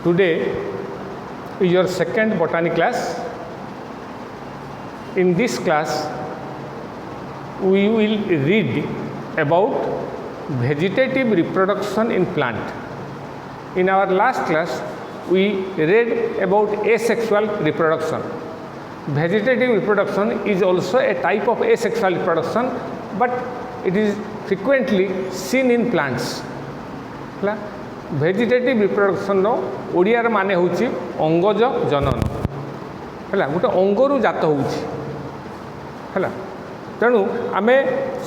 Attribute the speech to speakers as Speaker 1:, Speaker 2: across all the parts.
Speaker 1: Today is your second botany class. In this class, we will read about vegetative reproduction in plant. In our last class, we read about asexual reproduction. Vegetative reproduction is also a type of asexual reproduction, but it is frequently seen in plants. Vegetative reproduction Odia माने होची अंगज जनन है गोटे अंगरू जात होची है तेणु आमे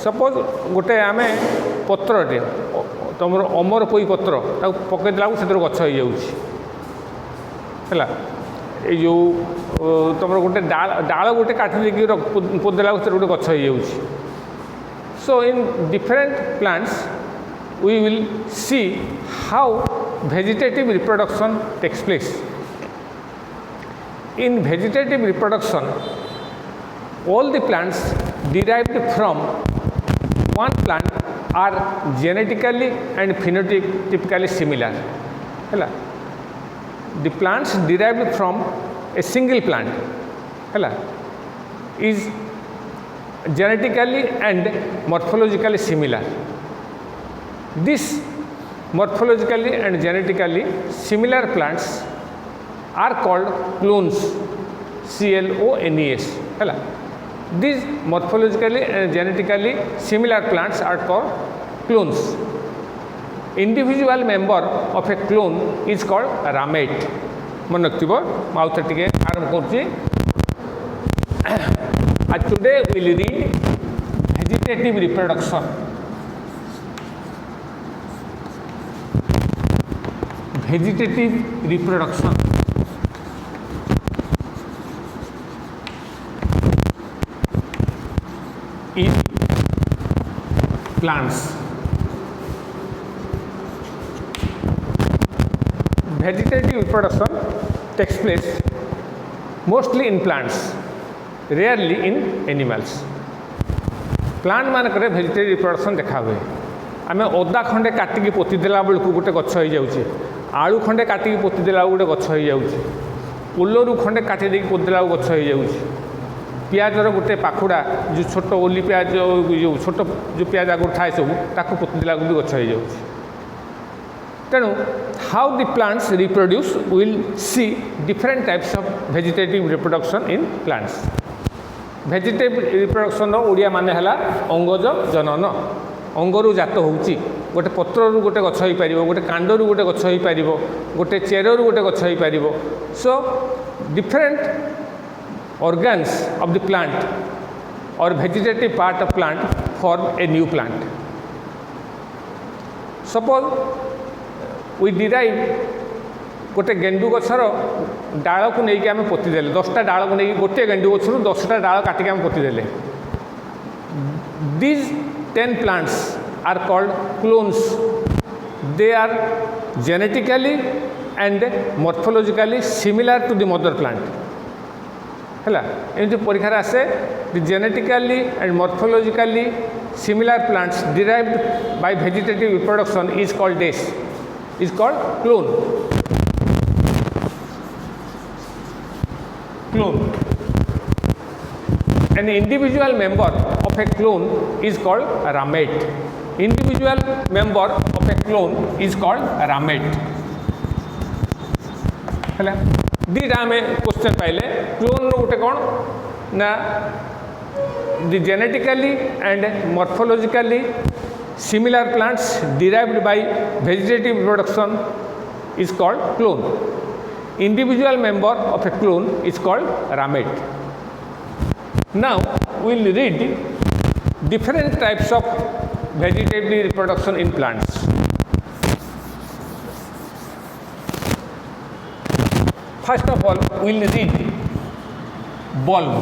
Speaker 1: सपोज गोटे आमे पत्रटे तुम अमर पोई पत्र पकईदेला से गछ हो जाऊँगी है जो तुम गोटे डाल गोटे काटी पोदेला से गोटे गछ हो जाऊँगी. So in different plants we will see how vegetative reproduction takes place. In vegetative reproduction, all the plants derived from one plant are genetically and phenotypically similar. The plants derived from a single plant is genetically and morphologically similar. This morphologically and genetically similar plants are called clones, CLONES. These morphologically and genetically similar plants are called clones. Individual member of a clone is called ramete. मन रखिबो mouth टिके आरंभ करछि. Today we will read vegetative reproduction. Vegetative reproduction. In plants. Vegetative reproduction takes place mostly in plants, rarely in animals. Plant मानकरे vegetative reproduction देखा हुए. आमे ओदा खंडे काटिकी पोती देला बेलकु गोटे गछ हो जाउची. आलू खंडे काटिकी पोती देला गोटे गछ हो जाउची. पोलरू खंडे काटी देकी पोती देला गछ हो जाउची. पियाजर गोटे पाखुड़ा जो छोट ओली पियाज जो छोट जो पियाज आगुर थाए सब ताकू पोती देला भी गछ हो जाउची. तेणु how the plants reproduce, we will see different types of vegetative reproduction in plants. Vegetative reproduction Odia माने हला अंगज जनन. अंगरू जात होउची गोटे पत्ररू गोटे गछ होई परिबो, गोटे कांडरू गोटे गछ होई परिबो, गोटे चेररू गोटे गछ होई परिबो. So different organs of the plant or vegetative part of plant form a new plant. Suppose we derive गोटे गेंडू गछर डाल को लेकिन आम पोतीदेले 10टा डाल को लेकिन गोटे गेंडू गछर 10टा डाल काटिक आम पोतीदेले. These 10 plants are called clones. They are genetically and morphologically similar to the mother plant. है एमती परीक्षा आसे the genetically and morphologically similar plants derived by vegetative reproduction is called this. Is called clone. Clone. An individual member of a clone is called a ramete. Individual member of a clone is called a ramete. है दीटा आम question पाइले clone गोटे कौन ना the genetically and morphologically similar plants derived by vegetative reproduction is called clone. Individual member of a clone is called ramete. Now we will read different types of vegetative reproduction in plants. First of all, we will read bulb.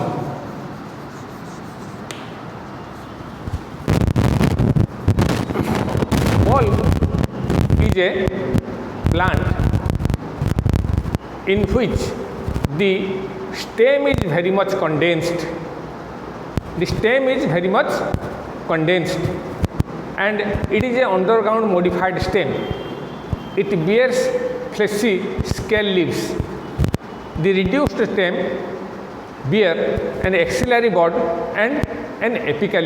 Speaker 1: Bulb is a plant in which the stem is very much condensed. The stem is very much condensed and it is a underground modified stem. it bears fleshy scale leaves. The reduced stem bear an axillary bud and an apical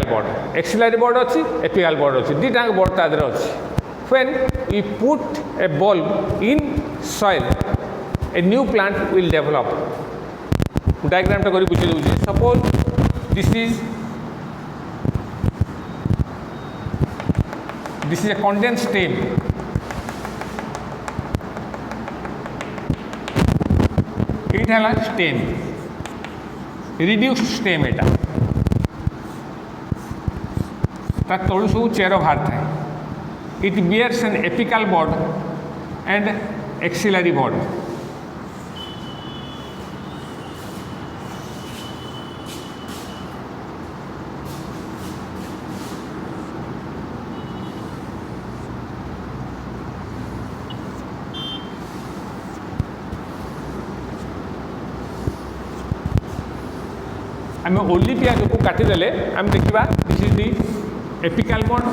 Speaker 1: bud. Axillary bud अछि, apical bud अछि. दुटा bud ता देर अछि. When we put a bulb in soil, a new plant will develop. Diagram टा करी बुझि दउछि. Suppose this is a condensed stem. It has a stem, reduced stem एटा. ता तळु सब चेर बाहर थाए. It bears an apical bud and axillary bud. आम ओली पियाज को काटिदेले आम देखा this is the apical bud,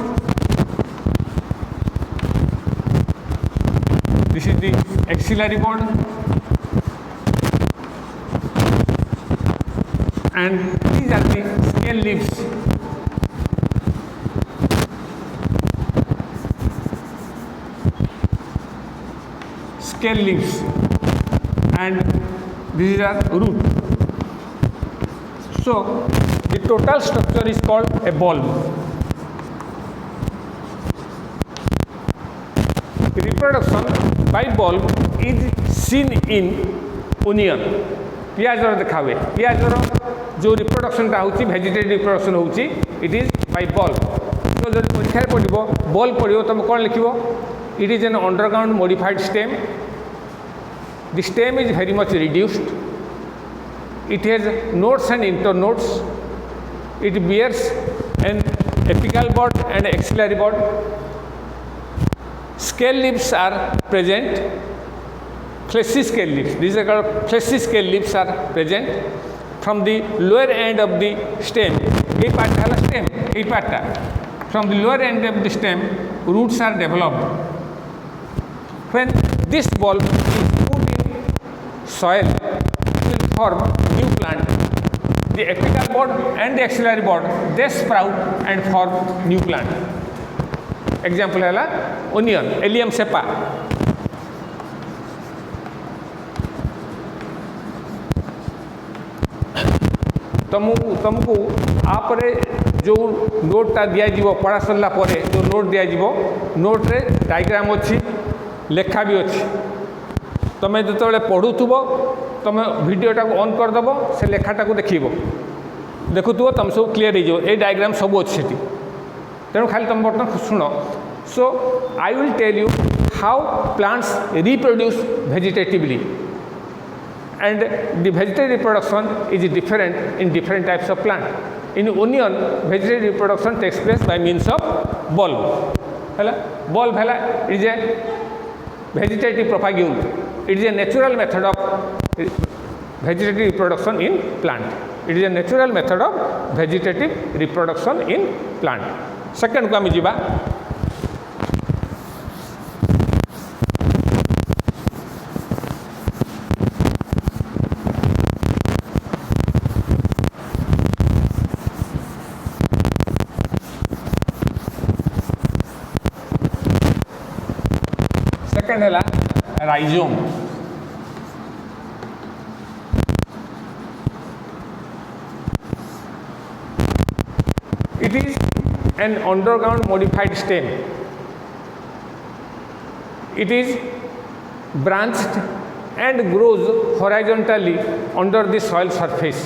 Speaker 1: this is the axillary bud and these are the scale leaves. Scale leaves and these are root. So the total structure is called a bulb. Reproduction by bulb is seen in onion. पियाजर देखा हुए. पियाजर जो reproduction टा होची vegetative reproduction होची it is by bulb. तो जब परीक्षा पड़ो बल्ब पड़ो तुम कौन लिख it is an underground modified stem. The stem is very much reduced. It has nodes and internodes. It bears an apical bud and axillary bud. Scale leaves are present. Fleshy scale leaves. These are called fleshy scale leaves are present from the lower end of the stem. A part is stem. A part. From the lower end of the stem, roots are developed. When this bulb is put in soil, form new plant. The apical bud and the axillary bud they sprout and form new plant. Example है onion, Allium cepa. तुमको आपरे जो note दिया जीवो पढ़ा सरला परे जो note दिया जीवो नोट रे डायग्राम अच्छी लेखा भी अच्छी. तुम जो पढ़ुव तुम वीडियोटा को ऑन करदेव से लेखाटा को देखो देखुव तुम सब क्लीयर हो डायग्राम सब अच्छे तेणु खाली तुम बर्तमान शुण. So I will tell you how plants reproduce vegetatively and the vegetative reproduction is different in different types of plant. In onion, vegetative reproduction takes place by means of bulb. Bulb is a vegetative propagule. It is a natural method of vegetative reproduction in plant. It is a natural method of vegetative reproduction in plant. Second को आम जीवा. Second है rhizome. It is an underground modified stem. It is branched and grows horizontally under the soil surface.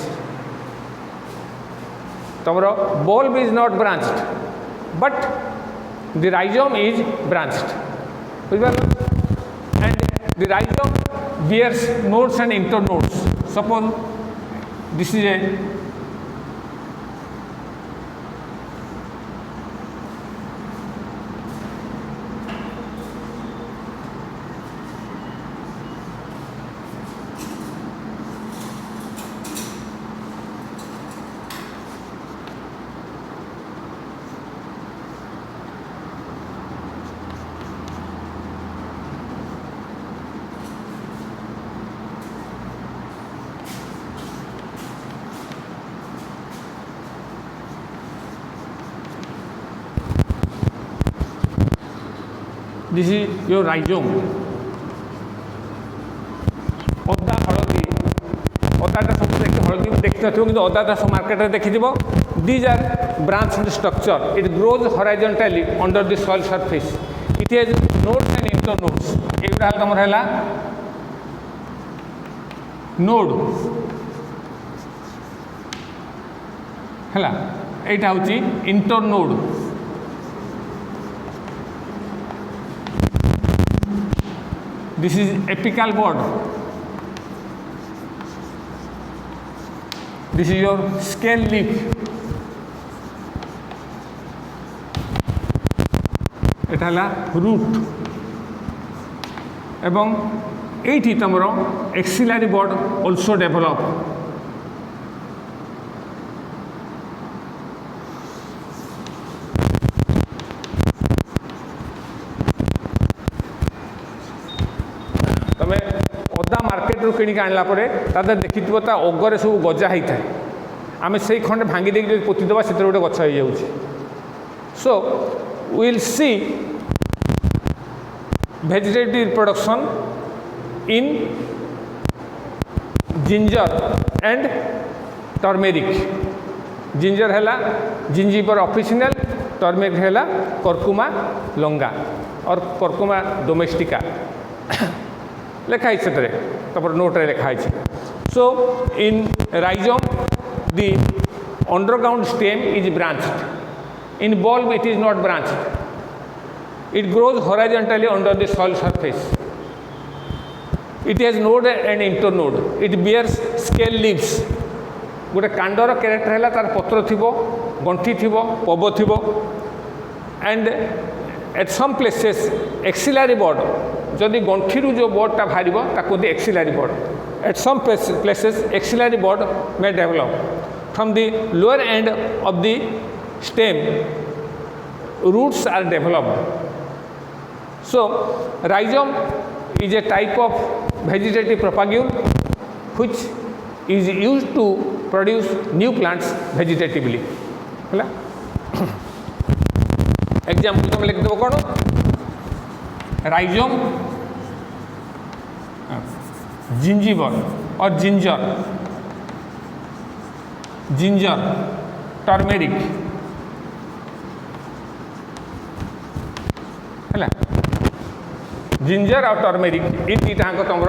Speaker 1: तमरो bulb is not branched, but the rhizome is branched. And the rhizome bears nodes and internodes. Suppose this is a this is your rhizome अदा हलदी अदाटा सब देखिए हलदी देखी थो कि अदाटा सब market में देखी these are branch structure it grows horizontally under the soil surface it has nodes and internodes एगुड़ा तुम है नोड है यहाँ हूँ internode this is apical bud this is your scale leaf एटा रूट एवं एठी तुमर एक्सिलरी बॉड ऑल्सो डेवलप तमें अदा मार्केट रू किणी आणला परे तादर देखि अगरे सब गजा होता है आम से खंडे भांगी देकी पोतीदेवा से गोटे गछ हो जाऊँ so will see vegetative reproduction in ginger and turmeric ginger है जिंजिबर ऑफिशिनल टर्मेरिक है कर्कुमा लंगा और कर्कुमा डोमेस्टिका लिखाई से नोट्रे लिखाई सो इन rhizome the underground stem is branched in bulb it is not branched it grows horizontally under the soil surface it has node and internode it bears scale leaves गोटे Kandar character है तार पत्र थी गंठी थी पब थी and at some places axillary bud जदि गंठी जो बॉडटा बाहर ताकू axillary bud at some places axillary bud may develop from the lower end of the stem roots are developed so rhizome is a type of vegetative propagule which is used to produce new plants vegetatively है example तुम लिख दो कौन rhizome जिंजिबर और ginger ginger turmeric है ginger और turmeric ये दुईटा तुम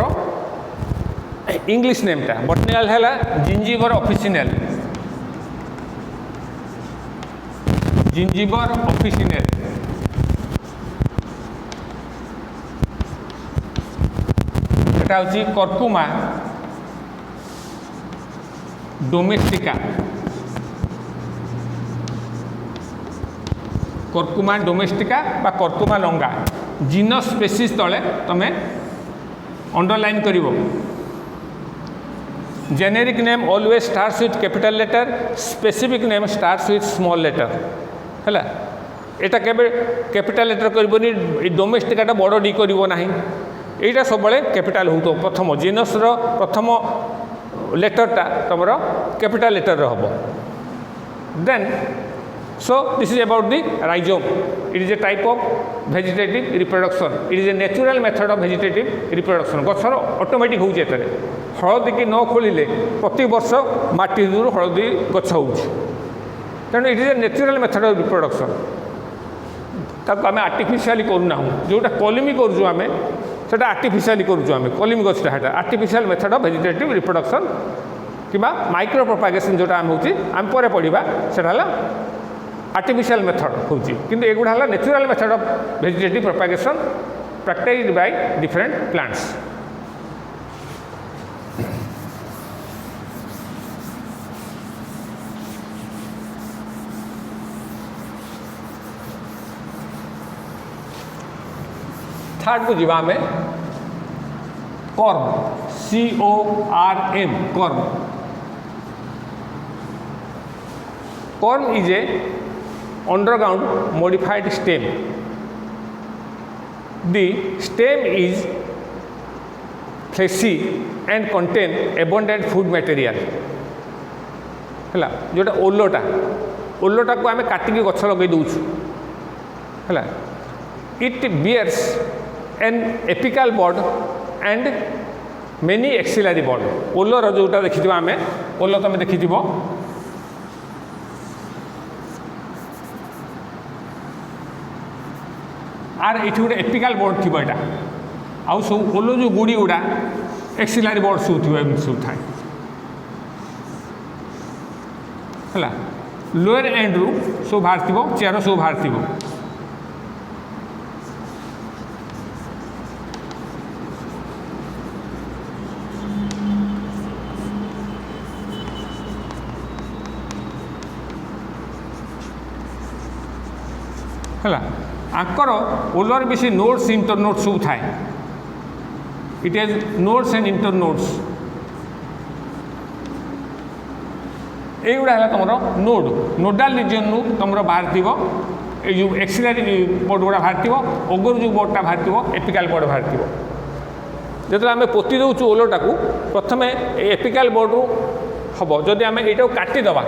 Speaker 1: इंग्लिश नेमटा बटनिकल है जिंजिबर ऑफिशिनल जिंजिबर ऑफिशिनल एटा हूँ कर्कुमा डोमेस्टिका कर्कुमा डोमेस्टिका बा कर्कुमा लंगा जीनस स्पेसीज तले तमें अंडरलाइन करिवो generic name always starts with capital letter specific name starts with small letter है एटा केबे कैपिटल लेटर करबोनी डोमेस्टिकाटा बड़ डी करिवो नाही एटा सब कैपिटल हो प्रथम जीनस रो प्रथम लेटरटा तुम कैपिटल लेटर हम then so this is about the rhizome it is a type of vegetative reproduction it is a natural method of vegetative reproduction गछर ऑटोमेटिक हो हलदी की न खोलिले प्रति वर्ष माटी दूर हलदी गछ हो तेणु it is a natural method of reproduction ताको आम आर्टिफिशियली करूना जोटा कलिमी करूँ आम सेटा आर्टिफिशियली करूँ आम कलिमी गछटा है artificial method of vegetative reproduction कि माइक्रो प्रोपागेशन जोटा आम होम पर पढ़ा से आर्टिफिशियल मेथड हो कि एगुड़ा है natural method of vegetative propagation practised by different plants third को जीवा में corm CORM corm corm is a underground modified stem the stem is fleshy and contain abundant food material है जोटा ओलोटा को आम काटिकी गछ लगे दूँ है it bears an apical bud and many axillary bud. ओलर जोटा देखि आमे ओल तुम देखि आर ये गोटे एपिकाल बर्ड थी यहाँ आउ सब ओलो जो गुड़ी गुड़ा एक्सिलारी बर्ड सब थी सब थाए है लोअर एंड रु सब बाहर थी चेयर सब बाहर थी है आंकर ओलर बेसी नोड्स इंटरनोड्स सब थाए it has nodes and internodes युवा है तुम नोड नोडाल रिजन रू तुम बाहर थी जो एक्सिलरी बोर्ड गुड़ा बाहर थी ओगर जो बोर्डटा बाहर थी एपिकाल बोर्ड बाहर थी जो आम पोती दौचु ओलटा को प्रथम एपिकाल बोर्ड रू हम जदि आम यहाँ काटिदेवा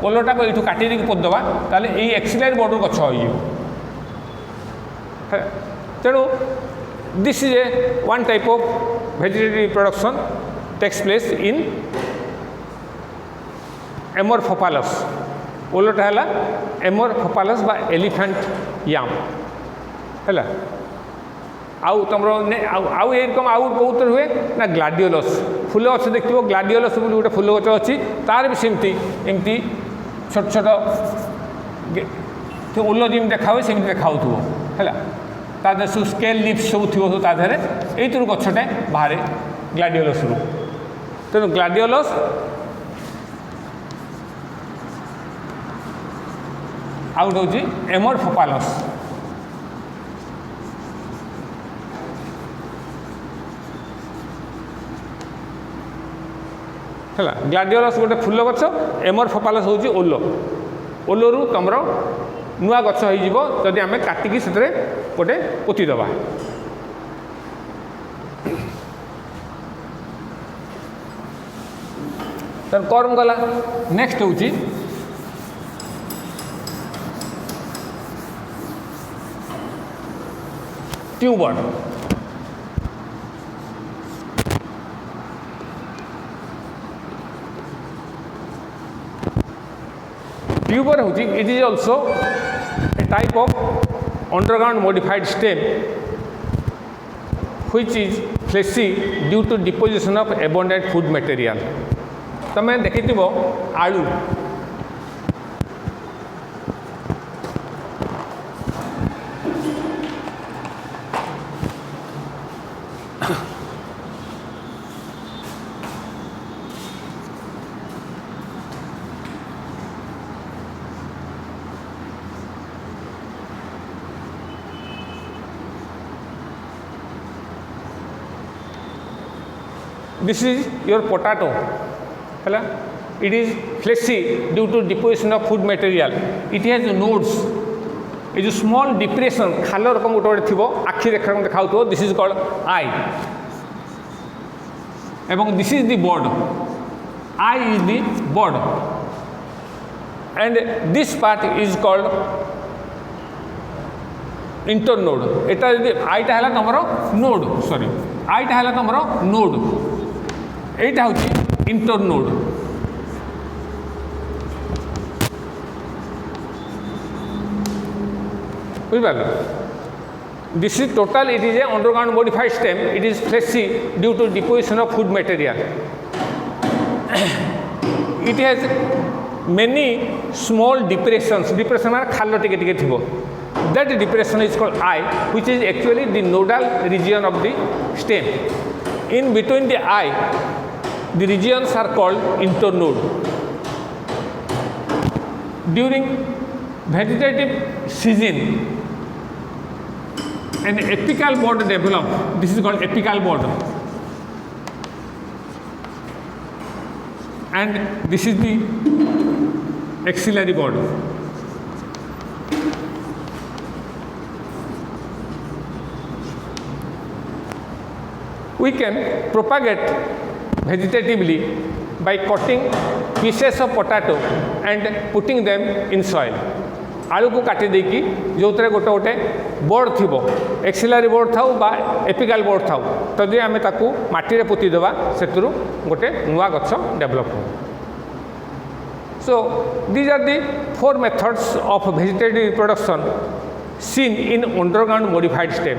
Speaker 1: ओलटा को ये काटी पोतीदेवा ताल ये एक्सिलरी बोर्ड रू गछ हो तेणु this is a one type of vegetative reproduction takes place in Amorphophallus ओलटा है एमोरफोफालस बा एलिफेंट याम है आउ तुम आउ एरकम आउ कौत हुए ना ग्लाडियोलस फूल गछ देखो ग्लाडियोलस बोली गोटे फूल गछ अच्छी तार भी सेमती एमती छोट छोट ओल जमी देखा हुए सेमती देखा है तादे सब स्केल लिप्स सब थी सब तादे यू गछटे बाहर ग्लाडियोलस रू तेणु ग्लाडियोलस आउट हूँ एमोरफोफालस है ग्लाडियोलस गोटे फूल गछ एमोरफोफालस हूँ ओल ओलू तुम नुआ गछ होदी आम काटिकी से गोटे पोतीदेवा कर्म गला नेक्स्ट हूँ ट्यूबर ट्यूबर हूँ it is also a type of underground modified stem which is fleshy due to deposition of abundant food material तमें देखि आलू this is your potato है it is fleshy due to deposition of food material it has nodes ये जो small depression खाल रकम गोटे गोटे थी आखि रेखा देखा this is called eye एवं this is the bud eye is the bud and this part is called internode एटा यदि आईटा है तुम नोड सॉरी आईटा है तुम नोड एटा हूँ इंटरनोड बुझिपार this is total it is a underground modified stem it is fleshy due to deposition of food material it has many small depressions depression माने खाल टिके टिके थिबो that depression is called eye which is actually the nodal region of the stem in between the eye the regions are called internode during vegetative season an apical bud develop this is called apical bud and this is the axillary bud we can propagate vegetatively by cutting pieces of potato and putting them in soil आलू को काटी देकी जो गोटे गोटे board थी axillary board थाउ बा apical board थाउ तदि आम ताकू माटी रे पोती देवा से गोटे नुआ गछ डेवलप हो। So these are the 4 methods of vegetative reproduction seen in underground modified stem.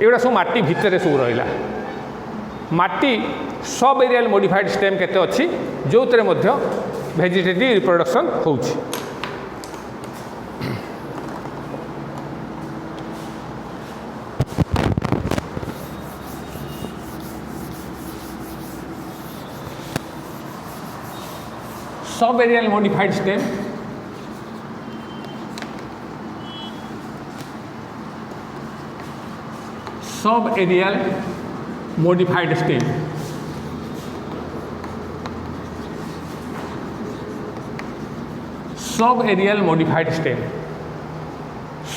Speaker 1: एगुड़ा सब माटी भितर सब रहा माटी सब एरियल मॉडिफाइड स्टेम केते अच्छी जो वेजिटेटिव रिप्रोडक्शन होउछि। Sub aerial modified stem sub aerial modified stem sub aerial modified stem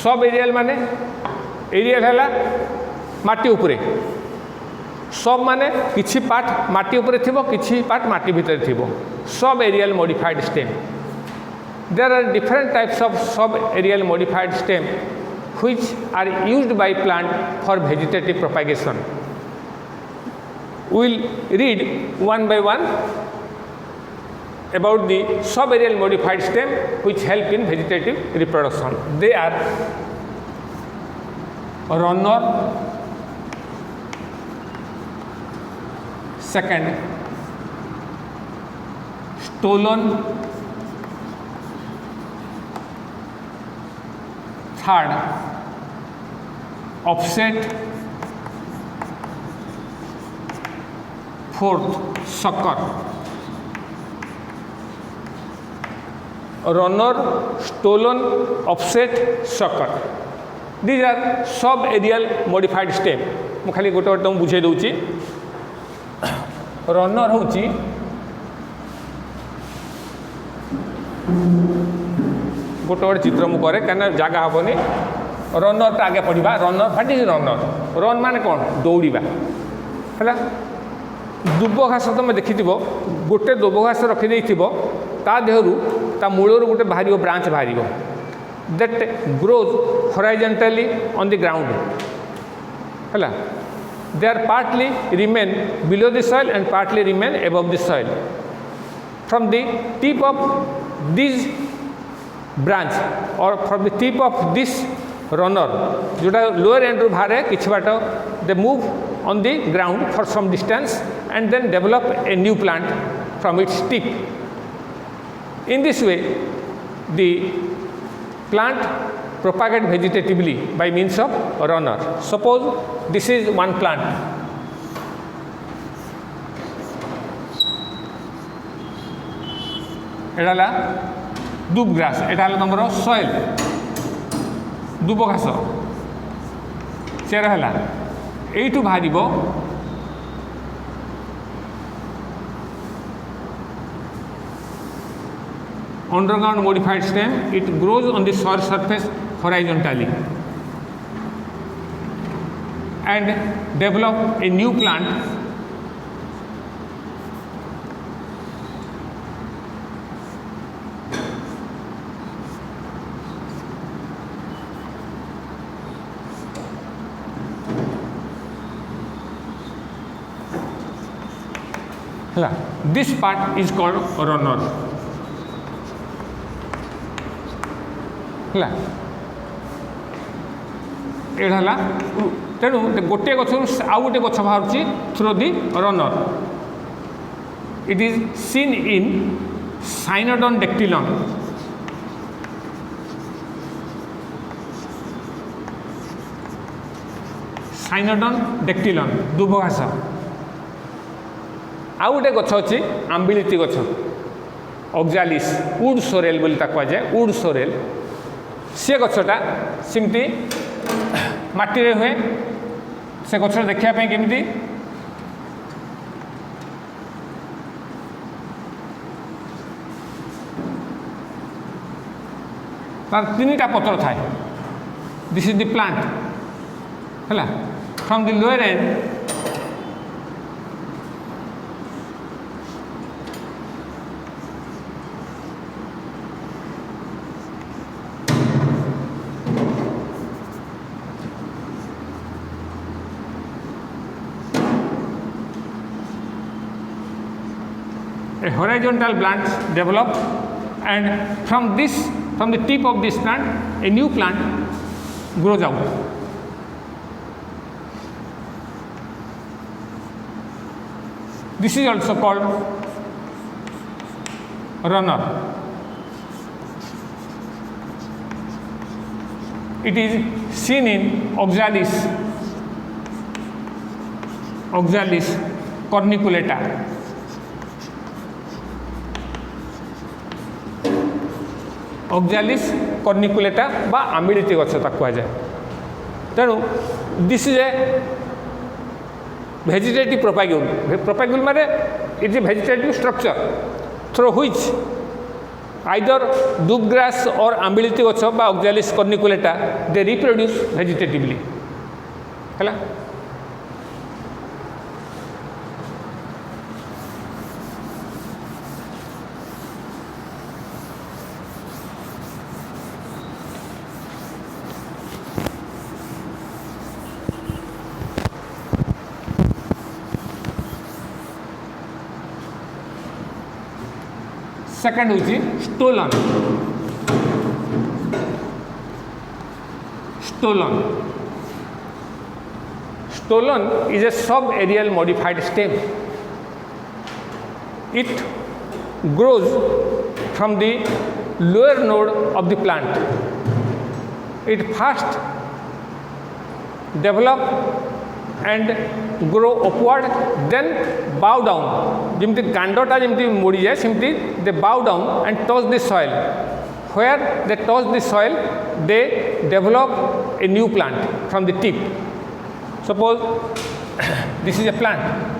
Speaker 1: sub aerial माने एरियल है माटी उपरे सब माने किछि पार्ट माटी उपरे थिबो किछि पार्ट माटी भितर थिबो sub aerial modified stem. There are different types of sub aerial modified stem which are used by plant for vegetative propagation. We will read one by one about the subaerial modified stem which help in vegetative reproduction. They are runner, second stolon, third offset, fourth sucker. Runner, stolen, offset, sucker. These are sub aerial modified stem. मु खाली गोटे गोटे बुझे दूची। Runner होची गोटे गोटे चित्र मु करे कहीं जगह हेनी रनर टा आगे पढ़ा रनर फाटी रनर रन मान कौन दौड़ा है दुब घास तुम देखि गोटे दुब घास रखिदे ता देहरु ता मूलर गोटे बाहर ब्रांच बाहर that grows horizontally on the ground है they are partly remain below the soil and partly remain above the soil from the tip of this branch or from the tip of this runner जोटा lower end ru बाहर किछि बाट they move on the ground for some distance and then develop a new plant from its tip. In this way the plant propagate vegetatively by means of runner. Suppose this is one plant, एडाला दूब grass एटा तुम soil दूब घास chair है you बाहर underground modified stem it grows on the soil surface horizontally and develop a new plant this part is called runner है एड़ा तेणु गोटे गछ आउ गोटे गछ बाहर through the runner it is seen in Cynodon dactylon Cynodon dactylon दूब घास आउ गोटे गछ अच्छी आंबिलिती गछ ऑक्जालिस वुड सोरेल बोली ताको जाए वुड सोरेल से गछटा सिमती माटी रे हुए से गछ देखिया पे केमिति तार तीनटा पत्र थाए दिस इज द प्लांट है from the lower and a horizontal branch develop, and from the tip of this plant a new plant grows out. This is also called runner. It is seen in Oxalis corniculata. Oxalis corniculata बा आमिलिती गछ ताकु कहुए. तेणु this is A vegetative propagule. Propagule माने it is a vegetative structure through which either dubgrass or ambiliti गछ बा Oxalis corniculata they reproduce vegetatively. हैला. Second is stolon. Stolon is a subaerial modified stem. It grows from the lower node of the plant. It first develop and grow upward, then bow down. Jimti kandota jimti modi jaye simti they bow down and touch the soil. Where they touch the soil, they develop a new plant from the tip. Suppose this is a plant.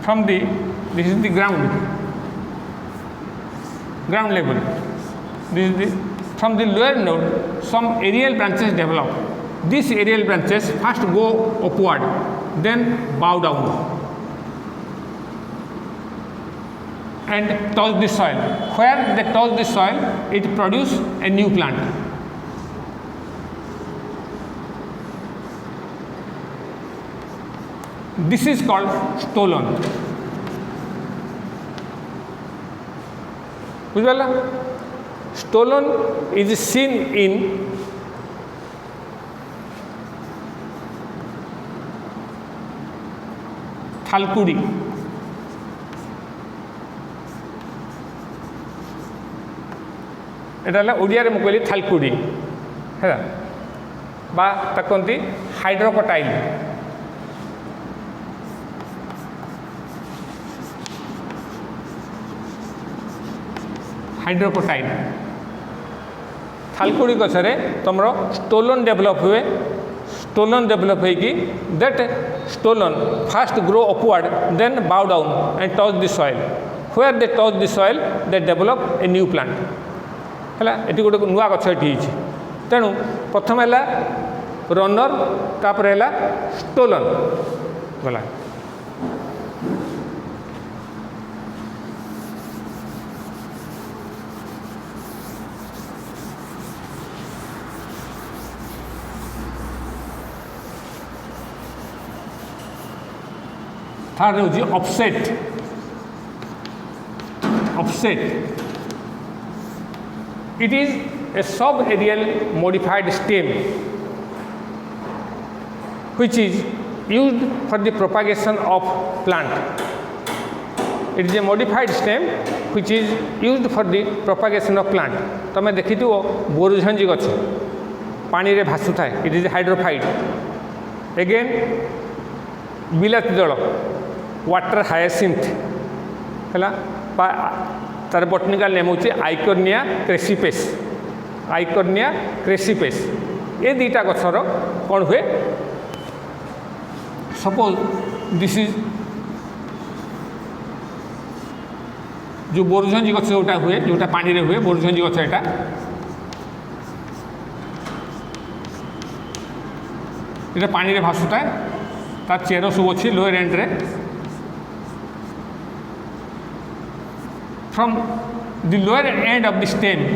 Speaker 1: From the this is the ground level. This is the, from the lower node some aerial branches develop. These aerial branches first go upward, then bow down and touch the soil. Where they touch the soil, it produces a new plant. This is called stolon. बुझल. Stolon is seen in थालकुड़ी. एटा ओडिया रे कहली थालकुड़ी है बा कहते hydrocotyle. Hydrocotyle थालकुड़ी गछरे तुमर stolon develop हुए. स्टोलन डेवलप होगी that stolon fast grow upward then bow down and touch the soil. Where they touch the soil they develop a new plant. है ये गोटे नुआ गछ ये. तेणु प्रथम है रनर तापर है स्टोलन गला. थर्ड हूँ offset. It is a subaerial modified stem which is used for the propagation of plant. It is a modified stem which is used for the propagation of plant. तमें देखी थो बोरुझंजी गछ पानी रे भासु थाए. It is hydrophyte. Again बिलाती दल water hyacinth है तार बटनिकाल नेम हूँ आइकर्निया क्रेसिपेस. ये दुईटा गचर कौन हुए. सपोज दिस इज जो बोरुझंजी गछ जोटा हुए जोटा पानी रे हुए बोरुझंजी गछ. एटा ये पानी रे भासुता तार चेर सब अच्छी लोअर एंड रे from the lower end of the stem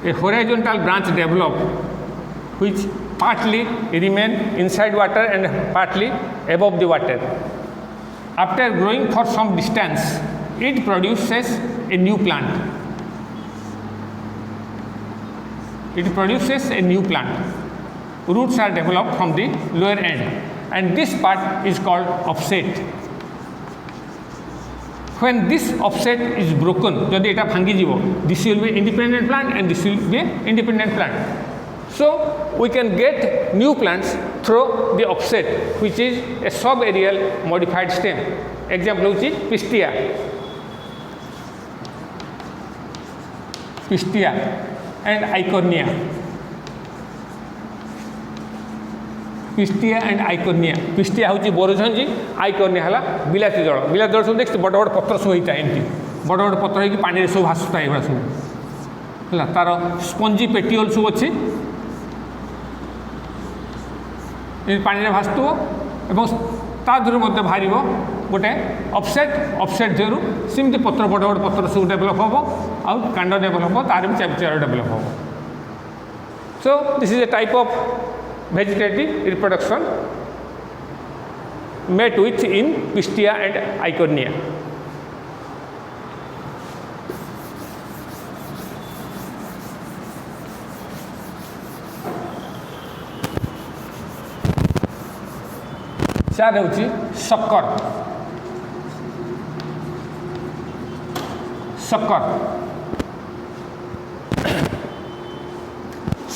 Speaker 1: a horizontal branch develop which partly remain inside water and partly above the water. After growing for some distance, it produces a new plant. It produces a new plant. Roots are developed from the lower end, and this part is called offset. When this offset is broken, जदि एटा भांगी जीवो, this will be independent plant and this will be independent plant. So we can get new plants through the offset, which is a subaerial modified stem. Example होची Pistia. Pistia and Eichhornia. Pistia and Eichhornia. Pistia होची बोरोझंजी, Eichhornia हला बिलाती जड़. बिलाती जड़ सब देखते बड़ बड़ पत्र सब होता है एमती. बड़ बड़ पत्र होइकी पानी रे सब भासुता है एबा सब. हला तार स्पंजी पेटियोल सब अछि. ए पानी रे भासतुओ एवं ता धुर मध्य बाहरिबो गोटे ऑफसेट जेरु सिमती पत्र बड़ बड़ पत्र सब डेवलप होबो आ कांड डेवलप होबो तार भी चेर डेवलप होबो. So this is a type of vegetative reproduction met with in Pistia and Eichhornia. चार होची शक्कर.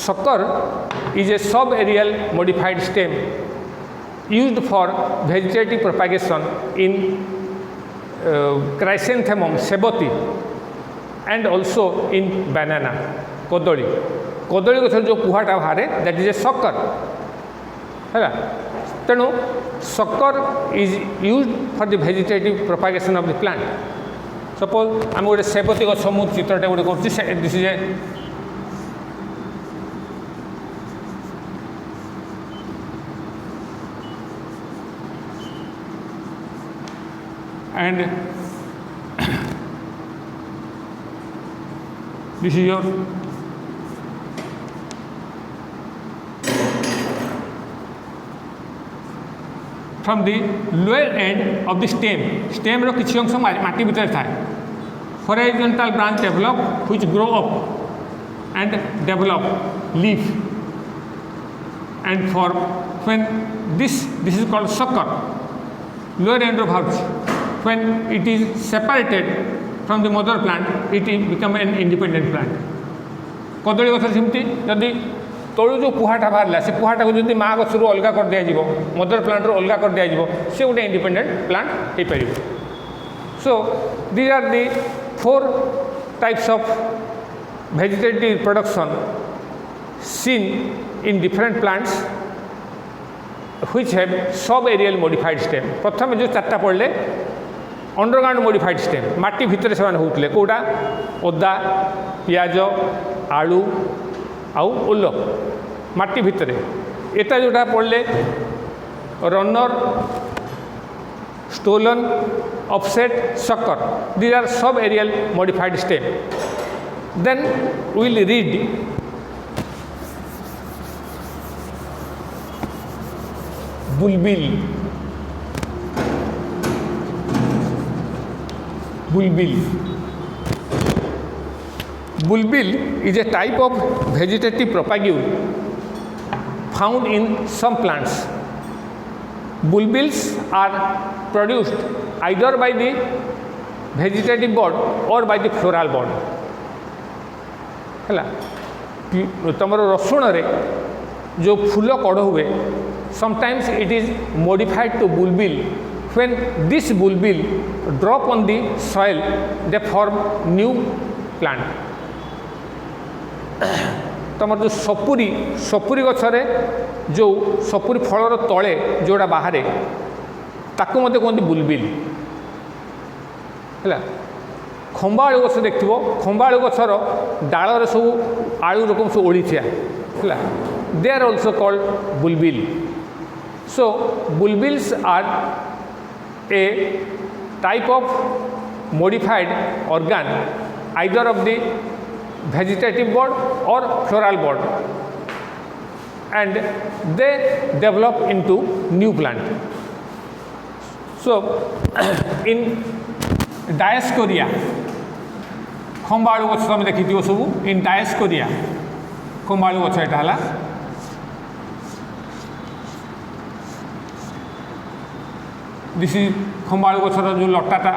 Speaker 1: Sucker is a subaerial modified stem used for vegetative propagation in Chrysanthemum seboti and also in banana. Kodoli गछ जो कुहाटा बाहर that is a sucker है. तेणु sucker is used for the vegetative propagation of the plant. Suppose आम गोटे सेबती गछ मु चित्रटे गोटे कर this is A and this is your from the lower end of the stem रो किछि अंश माटी भीतर थाए. Horizontal branch develop which grow up and develop leaf and form when this is called sucker. Lower end of house. When it is separated from the mother plant, it will become an independent plant. कदली गछ सेमती जदि तलू जो पुहाटा बाहर से पुहाटा को जब माँ गच अलग कर दिज्व मदर प्लांट अलग कर दिज्व से गोटे इंडिपेंडेंट प्लांट हो पार. So these are the 4 types of vegetative reproduction seen in different plants which have subaerial modified stem. प्रथम जो 4टा पढ़ले अंडरग्राउंड मॉडिफाइड स्टेम माटी भितर से होते कौटा अदा पियाज आलू आउ ओल माटी भितर. एटा जोटा पढ़ले runner stolon offset sucker these are sub aerial modified stem. Then will read bulbil. Bulbil is a type of vegetative propagule found in some plants. Bulbils are produced either by the vegetative bud or by the floral bud. है तुम रसुण रे जो फूल कड़ हुए sometimes it is modified to bulbil. When this bulbil drop on the soil, they form new plant. तमर जो सपुरी गछरे जो सपुरी फलर तले जोड़ा बाहर ताकू मते कहते बुलबिल है. खंबा आलू गछ देखियो खंबा आलू गछर डाल सब आलू रकम सब ओळिथिया है. they are also called bulbil. So bulbils are a type of modified organ either of the vegetative bud or floral bud, and they develop into new plant. So in Dioscorea, खंबाळु गछ तुम देखी सब इन Dioscorea खंबाळु गछ एटा हला this is खंबाळु गछर जो लटाटा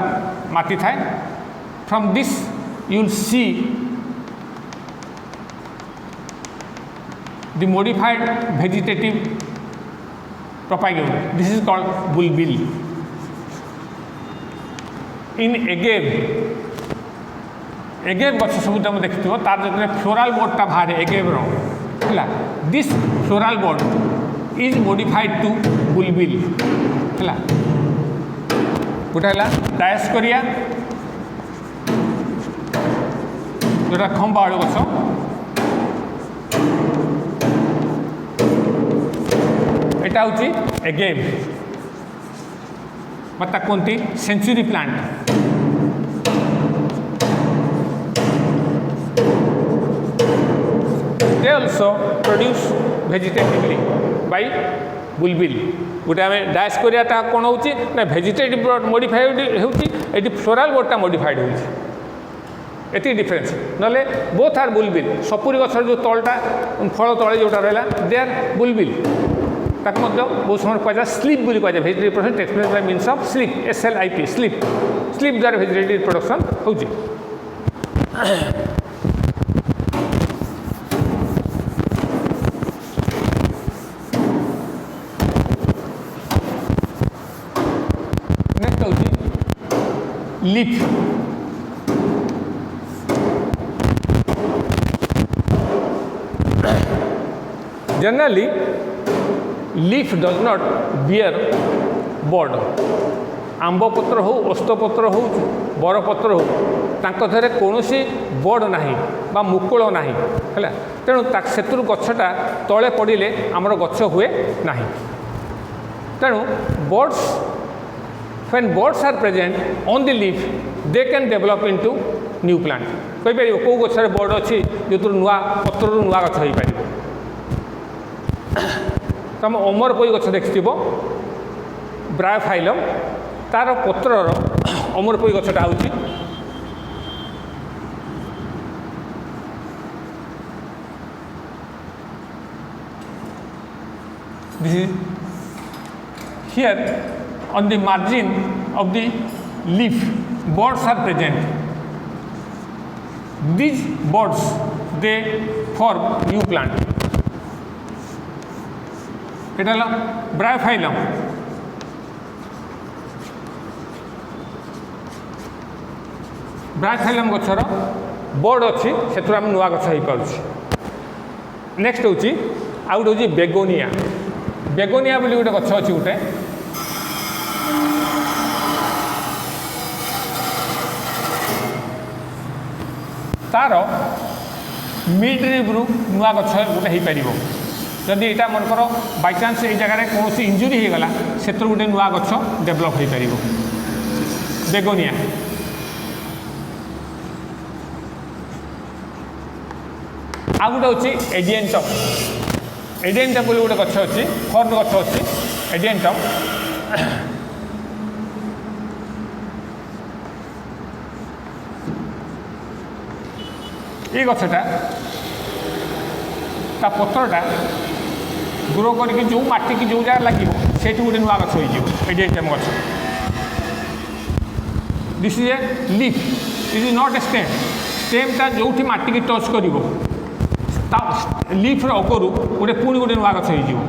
Speaker 1: माटी थाए from this you will see the modified vegetative propagule. This is called bulbil. In agave गछ सब तुम देखिए तार जो फ्लोराल बोर्डटा बाहर एगेव है this floral bud is modified to bulbil है गोटे है डायस्कोरिया जोटा खंबाळु गछ एटा हूँ एगेव मत कहते century plant they also produce vegetatively by bulbil. गोटे आम डायस्कोरियाटा कौन हो भेजिटेटिव मॉडिफाइड होती फ्लोराल बोर्डटा मॉडिफाइड होती डिफरेंस नले बोथ आर बुलबिल. सपुरी गछर जो तलटा फल तले जोटा रहा दे आर बुलबिल. ताको बहुत समय कह स्लीप बोली कह vegetative production takes place by means of slip SLIP slip slip द्वारा भेजिटेटिव प्रोडक्शन होची. नेक्स्ट होची leaf. Generally leaf does not bear bud. आंब पत्र हो ओस्त पत्र हो बरपत्र हो तांको कौन बड ना बा मुकुल ना है तेणु से गछटा तले पड़े आमर गछ हुए ना. तेणु birds when birds are present on the leaf they can develop into new plant. कही पार कौ गचर बर्ड अच्छी जो नुआ पत्र नुआ गछ हो पार. तुम अमर कोई गछ देखि ब्रायोफाइलम तार पत्रर अमर कोई गछटा हूँ this is here on the margin of the leaf buds are present. These buds they form new plant. এটা হলো ব্রায়োফাইলম. ব্রায়োফাইলম গছর বড অছি সেতু আমি নূয়া গছ হই পারছি. নেক্সট হচ্ছে আউ গোটে হচ্ছে বেগোনিয়া. বেগোনিয়া বলে গোটে গছ অছি গোটে तार मिड रिव्रु नुआ गछ गोटे हो पार. जदि यहाँ मनकर बाय चान्स ये जगह कौन इंजुरी हो गला से गोटे नुआ गछ डेभलप हो पार. बेगोनिया आ गोटे हूँ एडिएंटम. एडिएंटम बोली गोटे गछ अच्छी फर्न गछ अच्छी एडिएंटम. ये गछटा ता पत्रटा ग्रो करके जो माटी की जो जगह लगे से गोटे नुआ गछ हो एडिएंटम गछ. This is a leaf this is not a stem. स्टेमटा जो माटी की टच कर लीफ्र अगरू गोटे पुणी गोटे नुआ गछ हो.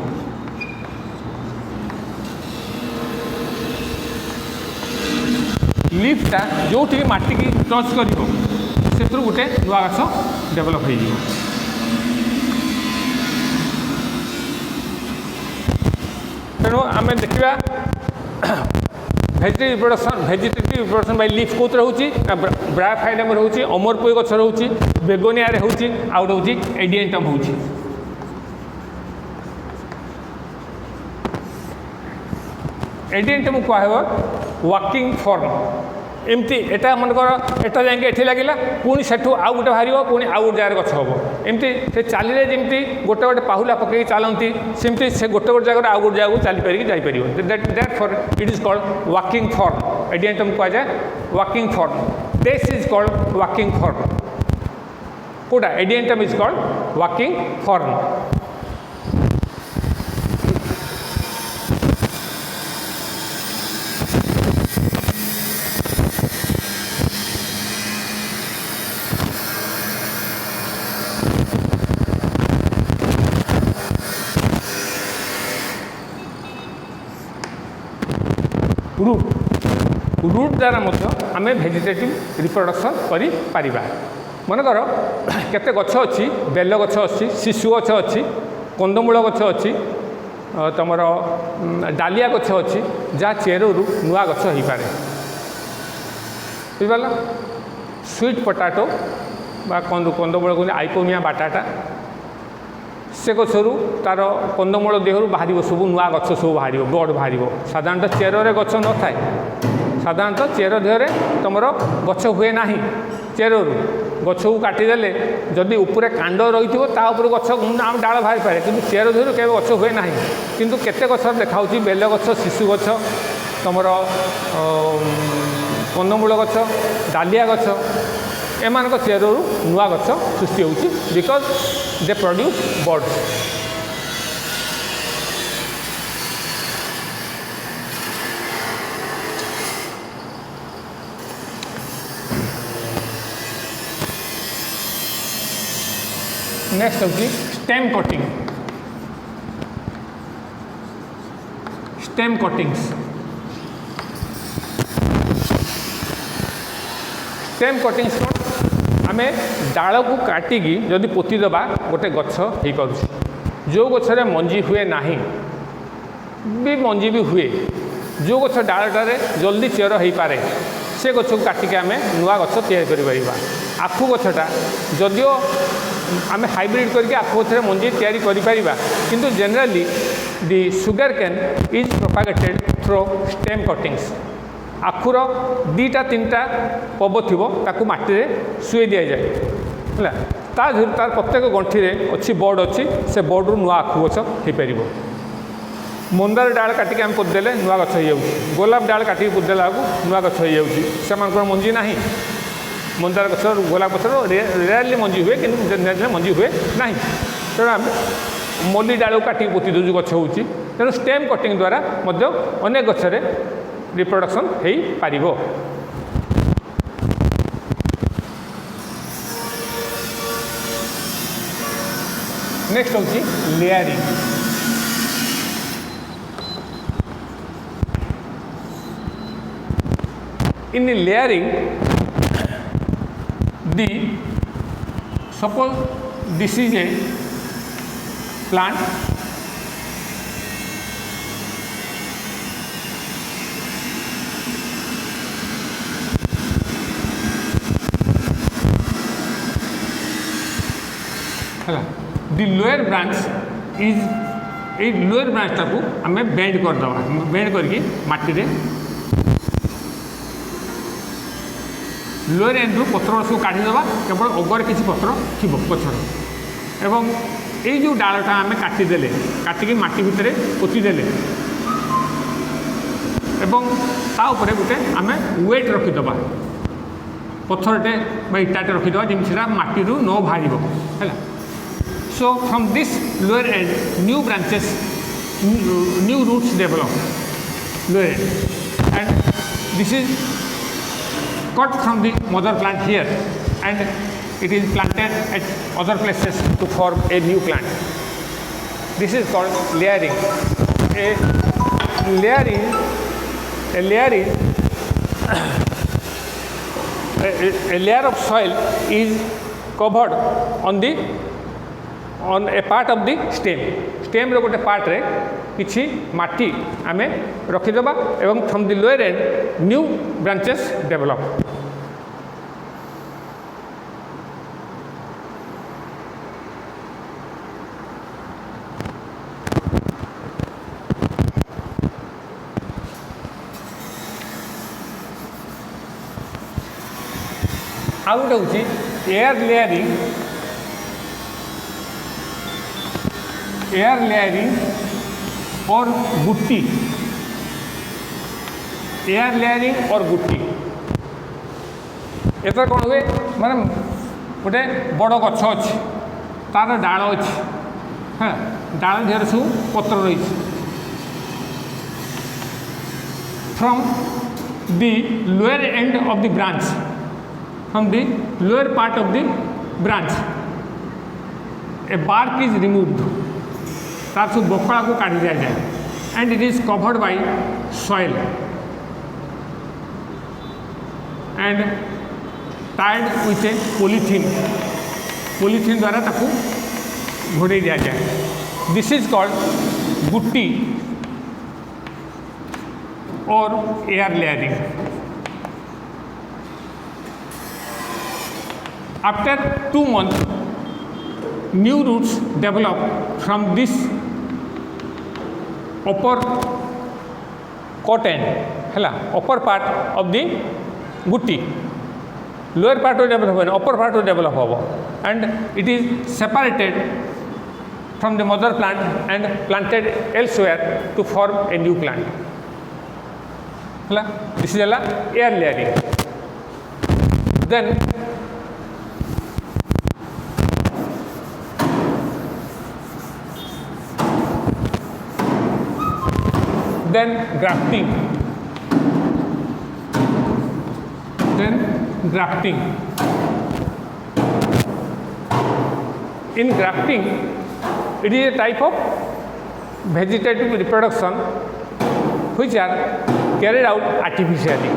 Speaker 1: लीफ्टा जो माटी की टच कर गोटे नुआ गछ डेभलप हो. तेणु आम देखा भेजिटेटिव रिप्रोडक्शन बाय लीफ कौन रोचे ब्रायोफाइलम रोचे अमरपोई गछ रोचे बेगोनिया रोचे आउ गोटे एडिएंटम हो. एडिएंटम कह वर्किंग फॉर्म एमती एटा मनकर एटा जाए एठी लगिला पुणी सेठू आउ गोटे बाहर पुणी आउ गोटे जगह गछ हम एमती से चलिले जमी गोटे गोटे पाहुला पकई चलती सेमती से गोटे गोटे जगह आउ गोटे जगह चली पारिक जापर that for it is called walking fern Adiantum कह जाए walking fern this is called walking fern कोटा Adiantum is called walking fern root द्वारा आम भेजिटेटिव रिप्रोडक्शन कर मनकर केते गछ अच्छी बेल गछ अच्छी शिशु गछ अच्छी कंदमूल गछ अच्छी तुम डालिया गछ अच्छी जहाँ चेरु नुआ गछ हो पारे बुझिपार स्वीट पोटाटो कंदमूल कहते आइपोमिया बाटाटा से गचरू तार कंदमूल देहर बाहर सब नुआ गछ सब बाहर बड़ बाहर साधारणतः चेर गछ न थाए साधारणतः चेर देहरे तुम गछ हुए ना चेरु गछ को काटिदेले जदि उपरे कांड रही तापर गछ डाल बाहरी पारे कि चेर देहर के गछ हुए ना किंतु केते गछ देखा बेल गछ शिशु गछ तुम कंदमूल गछ डालिया गछ एमान चेरु नुआ गछ सृष्टि होती because they produce buds next होची stem cutting stem cuttings stem cuttings कौन आम डाल को काटिकी जदि पोतीदबा गोटे गछ हो पार जो गचरे मंजी हुए ना भी मंजी भी हुए जो गछ डालटारे जल्दी चेर हो पारे से गछ को काटिकी आम नुआ गछ तैयारी कर आखु गछटा जदियो आम हाइब्रिड करके आखु गछरे मंजी तैयारी करिपरिबा किंतु generally the sugar cane is propagated through stem cuttings आखुर दीटा तीनटा पब थी ताकू माटी शुए दि जाए है तार प्रत्येक गंठी अच्छी बोर्ड अच्छी से बोर्ड रु नुआ आखु गछ हो पार मंदार डाल काटिक आम पोदेले नुआ गछ हो गोलाप डाल काटिक पोदेला नुआ गछ हो मंजी ना मंदार गछ गोलाप गछ रेयरली मंजी हुए कि मंजी हुए ना तेणु आम मल्ली डाल को काटिक पोती दूँ गछ हो तेणु स्टेम कटिंग द्वारा अनेक गचरे रिप्रोडक्शन हो पारिबो। नेक्स्ट होची layering in layering the suppose this is a plant the lower branch is a lower ब्रांचटा को आम बेंड करदे बेंड करके माटी रे लोअर एंड रु पत्र सब काढ़ीदे केवल अगर किसी पत्र थी पछर एवं ये जो डालटा आम काटिदेले काटिकी माटी भितर पोतीदेले एवं ता उपरे गोटे आम वेट रखीदबा पत्थरटे इटाटे रखीदबा जमी माटी रु न बाहर है। So from this lower end, new branches, new roots develop lower end, and this is cut from the mother plant here, and it is planted at other places to form a new plant. This is called layering. A layer of soil is covered on a part of the stem रो गोटे part रे किछि माटी आमे रखिदेबा एवं from the lower and new branches develop. आउ गोटे हूँ air layering और गुट्टी। एयर लेयरिंग और गुट्टी एथर कौन हुए माने गोटे बड़ गछ अच्छी तार डाल अच्छी हाँ डाल देहर सब पत्र रही from the lower end of the branch, from the lower part of the branch a bark is removed, तार सब बकड़ा को काट दिया जाए and it is covered by soil and tied with a polythene द्वारा ताकू घोड़े दिया जाए। This is called गुट्टी और air layering. After 2 months, new roots develop from this upper cotton, है upper part of the gutti. Lower part will develop, upper part will develop, and it is separated from the mother plant and planted elsewhere to form a new plant. This is air layering. Then grafting. In grafting, it is a type of vegetative reproduction which are carried out artificially.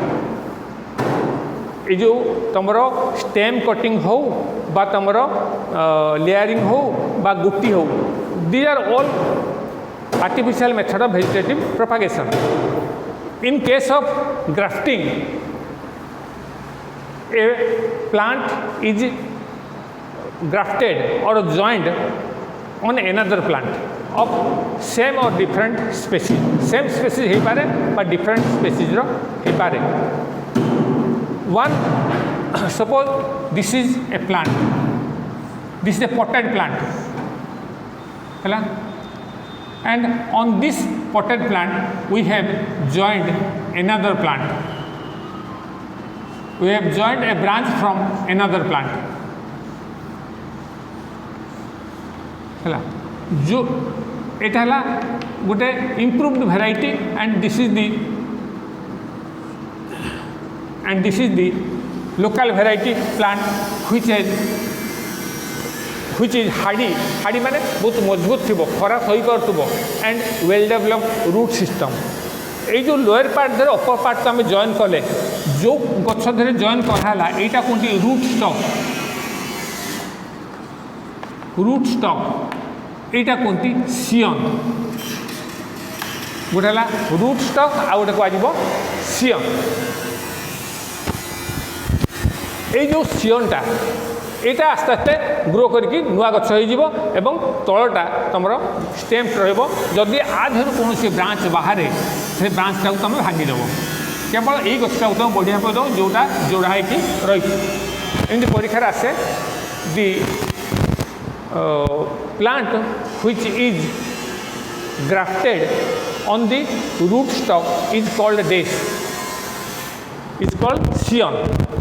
Speaker 1: ये जो तमरो stem cutting हो बा तमरो layering हो बा गुट्टी हो, these are all artificial method of vegetative propagation. In case of grafting, a plant is grafted or joined on another plant of same or different species. Same species हो पारे but different species रो हो पारे. One, suppose this is a plant. This is a potted plant. है and on this potted plant we have joined another plant. We have joined a branch from another plant. है जो एटा हला गोटे improved variety and this is the local variety plant which is hardy माने बहुत मजबूत थी खरा सही Partho and well developed root system. ये जो लोअर पार्ट धरे अपर पार्ट तो आम जॉइन कले जो गछ धरे जॉइन कराला यहाँ कौन रूट स्टॉक यहाँ कहती सियन गोटे है रूट स्टॉक आ गए कह सियन। ये जो सियनटा यहाँ आस्ते आस्ते ग्रो करके नुआ गछ हो तलटा तुम स्टेम रही आधर कौन ब्रांच बाहर से ब्रांचटा को तुम भांगीदेव केवल यही गछटा तुम बढ़िया पे दो जोटा जोड़ा होगी रही एमती परीक्षार आसे दि plant which is grafted on the root stock is called dash. It's called scion.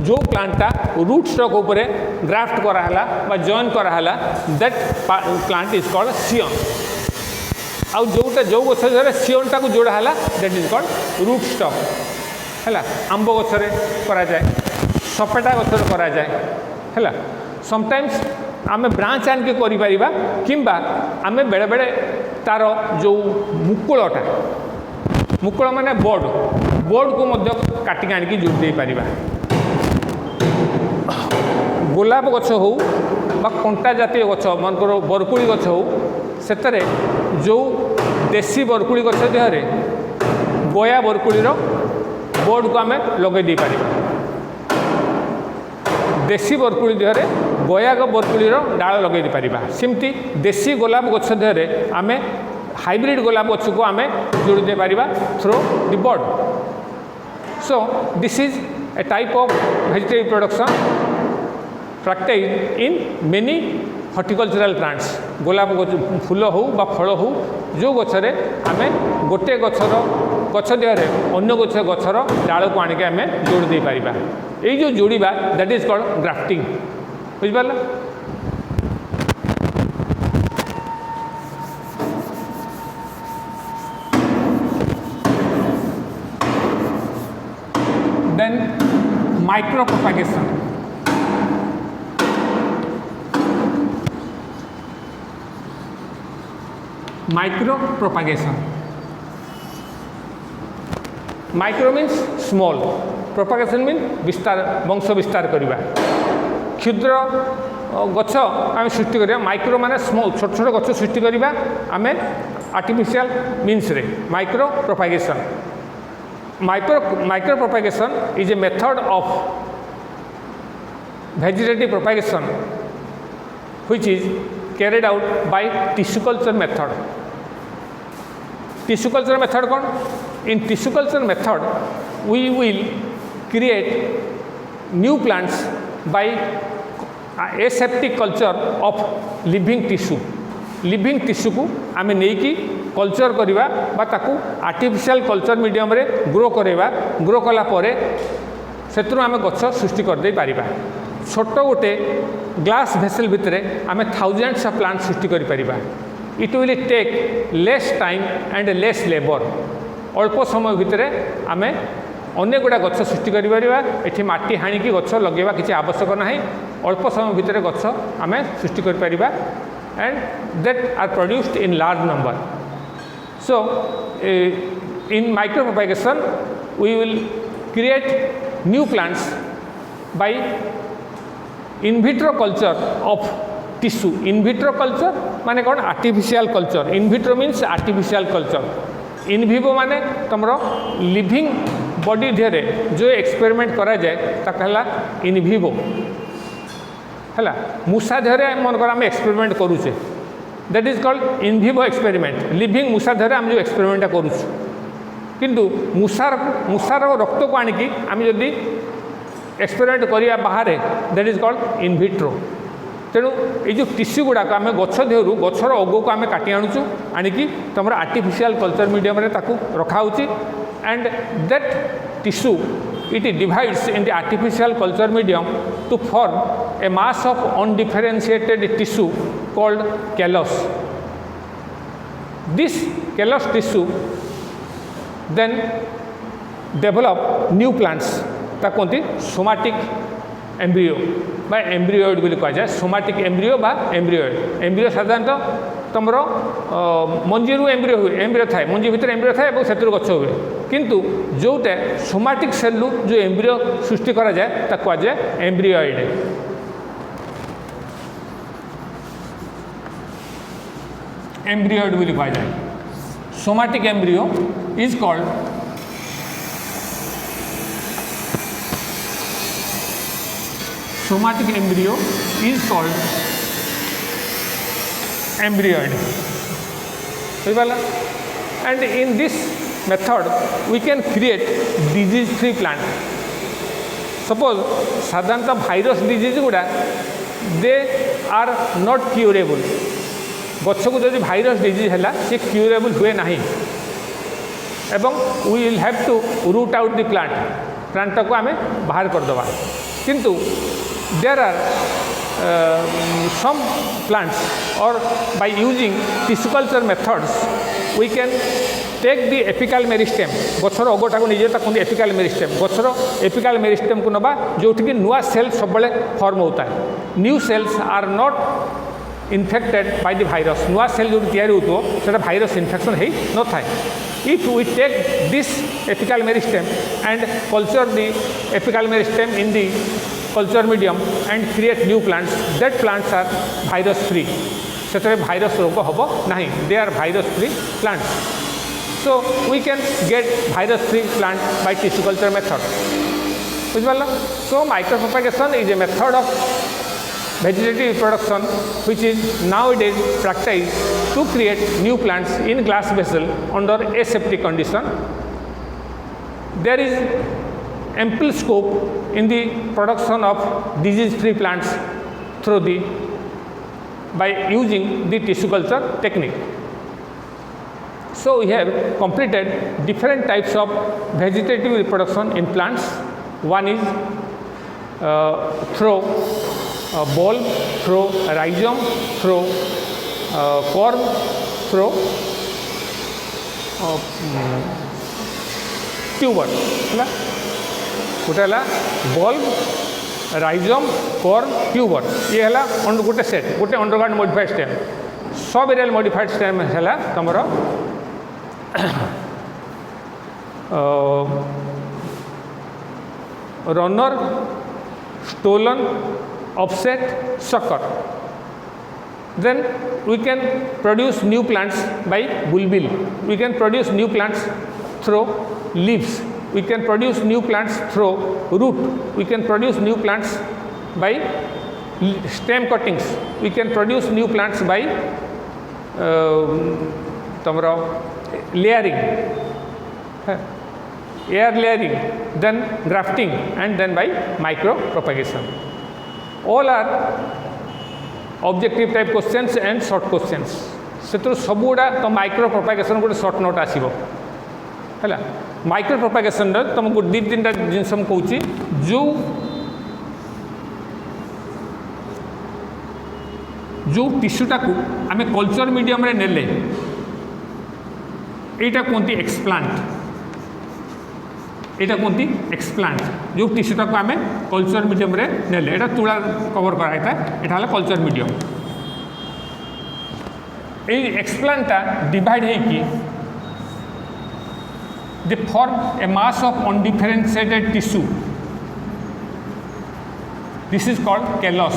Speaker 1: जो प्लांटा रूट स्टॉक उपरे ग्राफ्ट कराला बा जॉइन कराला that plant is called scion. आउ जोटा जो गछ धरे सियनटा को जोड़ा हला that is called root stock है। आंब गछरे करा जाए सपेटा गछरे करा जाए है। समटाइम्स आमे ब्रांच आनिके करि परिबा किंबा आमे बेले बेले तार जो मुकुल माने बोर्ड को मध्य काटिक आनिके जोड़ दे परिबा। गोलाप गछ हो बा कंटा जातीय गछ मनकर बरकुड़ी गछ हो सेतरे जो देसी बरकुड़ी गछ देहरे गया बरकुड़ीर बोर्ड को आमे लगे दे परिबा। देसी बरकुड़ी देहरे गया बरकुड़ीर डाल लगे दे परिबा। सेमती देसी गोलाप गछ देहरे आमे हाइब्रिड गोलाप गछ को आमे जोड़ी दे परिबा through the bud. So this is a type of vegetative production practiced in many horticultural plants. गोलाप फूल हो बा फल हो जो गचरे आमे गोटे गचर गच देहरे अन्य गचर डाल को आणिक आमे जोड़ दे पारिबा एई जो जोड़ीबा दैट इज कॉल्ड ग्राफ्टिंग बुझ पारला then micro propagation micro propagation micro means small propagation mean विस्तार वंश विस्तार करवा क्षुद्र गछ आम सृष्टि करवा माइक्रो माने स्मॉल छोट छोट गछ सृष्टि करवा आम आर्टिफिशियल मीन्स रे micro propagation micro propagation is a method of vegetative propagation which is carried out by tissue culture method. Tissue culture method कौन? In tissue culture method we will create new plants by aseptic culture of living tissue. Living tissue को आम नहीं culture करवा बा ताकू artificial culture medium रे grow करवा grow कला परे सेतु आम गछ सृष्टि कर दे पारिबा छोट गोटे ग्लास भेसेल भितर आम थाउजेंड्स ऑफ प्लांट सृष्टि करि परिबा it will take less time and less labour अल्प समय भितर आम अनेक गुड़ा गछ सृष्टि करि परिबा एठी माटी हाणिकी गछ लगेबा किछि आवश्यक नाही अल्प समय भितर गछ आम सृष्टि करि परिबा and that are produced in large number. So in micropropagation we will create new plants by in vitro culture of tissue. In vitro culture माने कौन artificial culture. In vitro means artificial culture. In vivo माने तुमरो living body धेरे जो experiment करा जाए ताकि हला in vivo है मूषा देहरे मन कर आम एक्सपेरिमेंट करुचे that is called in vivo experiment living मूषा देहरे आम जो एक्सपेरिमेंट करुचु किंतु मूषार रक्त को आनिकी आम जदि एक्सपेरिमेंट करिया बाहर that is called in vitro तेणु ये जो टिश्यू गुड़ाक आम गछ देहरु गछर अग को आम काटी आणुचु आनिकी तुम आर्टिफिशियल कल्चर मीडियम रे ताकू रखा होची and that tissue it divides in the artificial culture medium to form a mass of undifferentiated tissue called callus. This callus tissue then develop new plants ताको कहते somatic embryo बा एम्ब्रियोइड बोली कहा जाए सोमाटिक एम्ब्रियो बा एम्ब्रियोइड एम्ब्रियो साधारणतः तुमर मंजी embryo हुए एम्ब्रियो थाए मंजी भितर एम्ब्रियो थाए और से गछ हुए किंतु जोटा सोमाटिक सेलू जो एम्ब्रियो सृष्टि करा जाए ताको कहा जाए एम्ब्रियोइड एम्ब्रियोइड बोली कहा जाए somatic embryo is called somatic embryo is called embryoid. And in this method we can create disease free plant. Suppose साधारणतः virus disease गुड़ा they are not curable. गछ को जब virus disease है से curable हुए नहीं एवं we will have to root out the plant को आमे बाहर कर दवा किंतु there are some plants or by using tissue culture methods we can take the apical meristem गछर अगटा को निजे ताकि एपिकल मेरिस्टेम गछर एपिकल मेरिस्टेम को नबा जोठी कि नुआ सेल सब बेले फॉर्म होता है new cells are not infected by the virus नुआ सेल जो तैयारी होतो सेटा भाइरस इन्फेक्शन है न थाए if we take this apical meristem and culture the apical meristem in the culture medium and create new plants that plants are virus free सेतरे virus रोग होबो नहीं they are virus free plants so we can get virus free plant by tissue culture method बुझिपाला so micropropagation is a method of vegetative reproduction which is nowadays practiced to create new plants in glass vessel under aseptic condition. There is ample scope in the production of disease-free plants through the by using the tissue culture technique. So we have completed different types of vegetative reproduction in plants. One is through bulb, through rhizome, through corm, through tuber. गोटे है bulb, rhizome, corm, tuber, ये है गोटे set, गोटे underground modified stem. Sub aerial modified stem है तुम runner, stolon, offset, sucker. Then we can produce new plants by bulbil. We can produce new plants through leaves. We can produce new plants through root. We can produce new plants by stem cuttings. We can produce new plants by layering, air layering, then grafting, and then by micro propagation. All are objective type questions and short questions. से सब गुड़ा तो micro propagation गोटे short note आसो है. Micro propagation तुमको दी तीन जिन कहूँ जो टिश्यूटा को आम कल्चर मीडियम रे नेले यहाँ कहते एक्सप्लांट. यहाँ कहते एक्सप्लांट जो टिश्यूटा को आम कल्चर मीडियम रे नेले यहाँ तुला कवर कराई था. यहाँ कल्चर मीडियम. ये एक्सप्लांटा डिवाइड है they form a mass of undifferentiated tissue. This is called callus.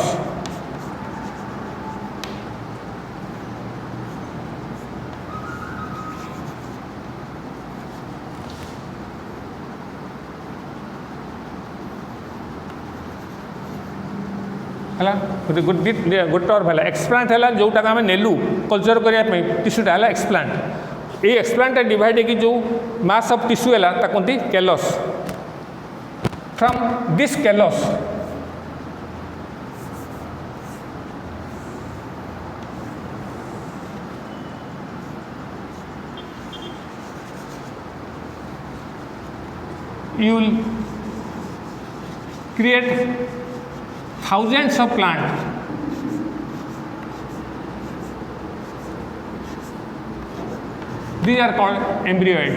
Speaker 1: गोटे और है एक्सप्लांट है जोटा आम नेलु कल्चर करने टिश्यूटा है एक्सप्लांट. ये एक्सप्लांट डिवाइड है जो मास ऑफ टिश्यू है कहते callus. From this callus you will create thousands of plants. These are called embryoid.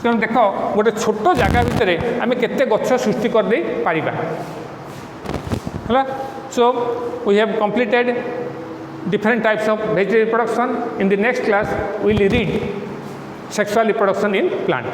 Speaker 1: तेणु देख गोटे छोट जगह भितर आम केते गछ सृष्टि कर दे पारिबा है. So we have completed different types of vegetable reproduction. In the next class we will read sexual reproduction in plant.